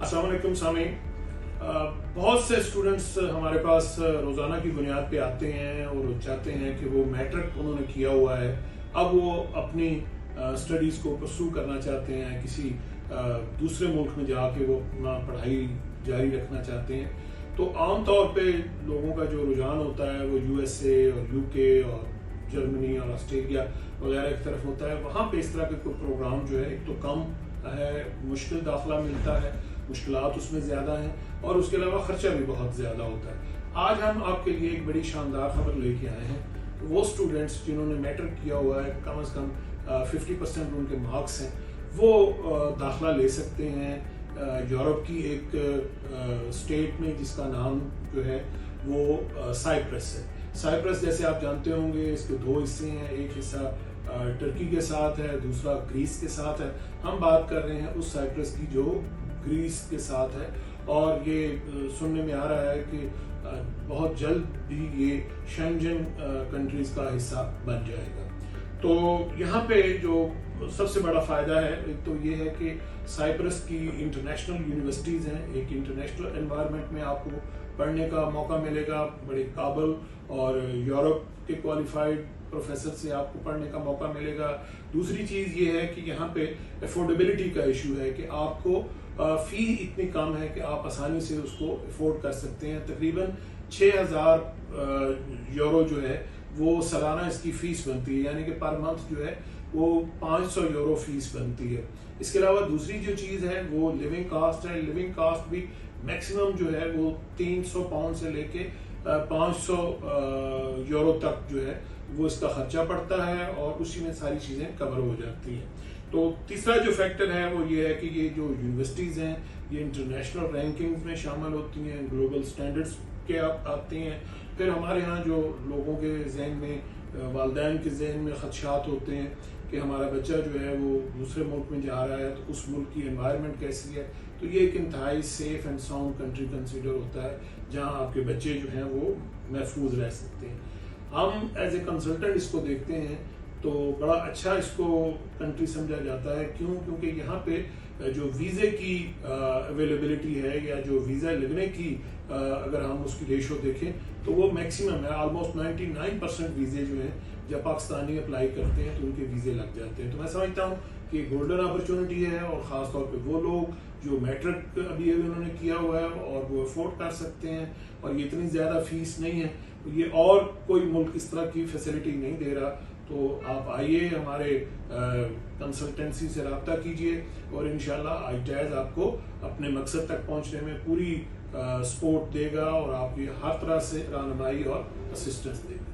अस्सलाम वालेकुम सामीन। बहुत से स्टूडेंट्स हमारे पास रोजाना की बुनियाद पे आते हैं और चाहते हैं कि वो मैट्रिक उन्होंने किया हुआ है, अब वो अपनी स्टडीज को परस्यू करना चाहते हैं, किसी दूसरे मुल्क में जाके वो अपना पढ़ाई जारी रखना चाहते हैं। तो आमतौर पे लोगों का जो रुझान होता है वो यूएसए और यूके और जर्मनी और ऑस्ट्रेलिया वगैरह की तरफ होता है। वहाँ पे इस तरह के कोई प्रोग्राम जो है एक तो कम है, मुश्किल दाखिला मिलता है, मुश्किलात उसमें ज़्यादा हैं और उसके अलावा खर्चा भी बहुत ज़्यादा होता है। आज हम आपके लिए एक बड़ी शानदार खबर लेके आए हैं। वो स्टूडेंट्स जिन्होंने मैट्रिक किया हुआ है, कम से कम 50% उनके मार्क्स हैं, वो दाखिला ले सकते हैं यूरोप की एक स्टेट में जिसका नाम जो है वो साइप्रस है। साइप्रस जैसे आप जानते होंगे इसके दो हिस्से हैं, एक हिस्सा टर्की के साथ है, दूसरा ग्रीस के साथ है। हम बात कर रहे हैं उस साइप्रस की जो ग्रीस के साथ है और ये सुनने में आ रहा है कि बहुत जल्द भी ये शेंजन कंट्रीज का हिस्सा बन जाएगा। तो यहाँ पे जो सबसे बड़ा फायदा है एक तो ये है कि साइप्रस की इंटरनेशनल यूनिवर्सिटीज़ हैं, एक इंटरनेशनल एनवायरनमेंट में आपको पढ़ने का मौका मिलेगा, बड़े काबल और यूरोप के क्वालिफाइड प्रोफेसर से आपको पढ़ने का मौका मिलेगा। दूसरी चीज़ ये है कि यहाँ पे अफोर्डेबिलिटी का इशू है कि आपको फ़ी इतनी कम है कि आप आसानी से उसको अफोर्ड कर सकते हैं। तकरीबन 6000 यूरो जो है वो सालाना इसकी फ़ीस बनती है, यानी कि पर मंथ जो है वो 500 यूरो फीस बनती है। इसके अलावा दूसरी जो चीज़ है वो लिविंग कास्ट है। लिविंग कास्ट भी मैक्सिमम जो है वो 300 पाउंड से लेके 500 यूरो तक जो है वो इसका खर्चा पड़ता है और उसी में सारी चीज़ें कवर हो जाती हैं। तो तीसरा जो फैक्टर है वो ये है कि ये जो यूनिवर्सिटीज़ हैं ये इंटरनेशनल रैंकिंग्स में शामिल होती हैं, ग्लोबल स्टैंडर्ड्स के आती हैं। फिर हमारे यहाँ जो लोगों के जहन में, वालिदैन के जहन में खदशात होते हैं कि हमारा बच्चा जो है वो दूसरे मुल्क में जा रहा है तो उस मुल्क की एनवायरनमेंट कैसी है, तो ये एक इंतहाई safe and sound country consider होता है जहाँ आपके बच्चे जो हैं वो महफूज रह सकते हैं। हम एज ए कंसल्टेंट इसको देखते हैं तो बड़ा अच्छा इसको कंट्री समझा जाता है। क्यों? क्योंकि यहाँ पे जो वीज़े की अवेलेबिलिटी है या जो वीज़ा लगने की अगर हम उसकी रेशो देखें तो वो मैक्सिमम है। ऑलमोस्ट 99% वीज़े जो हैं जब पाकिस्तानी अप्लाई करते हैं तो उनके वीज़े लग जाते हैं। तो मैं समझता हूँ कि गोल्डन अपॉर्चुनिटी है और ख़ास तौर पे वो लोग जो मैट्रिक अभी उन्होंने किया हुआ है और वो अफोर्ड कर सकते हैं और ये इतनी ज़्यादा फीस नहीं है, तो ये और कोई मुल्क इस तरह की फैसिलिटी नहीं दे रहा। तो आप आइए हमारे कंसल्टेंसी से रब्ता कीजिए और इंशाल्लाह ITAS आपको अपने मकसद तक पहुंचने में पूरी सपोर्ट देगा और आपकी हर तरह से रहनुमाई और असिस्टेंस देगा।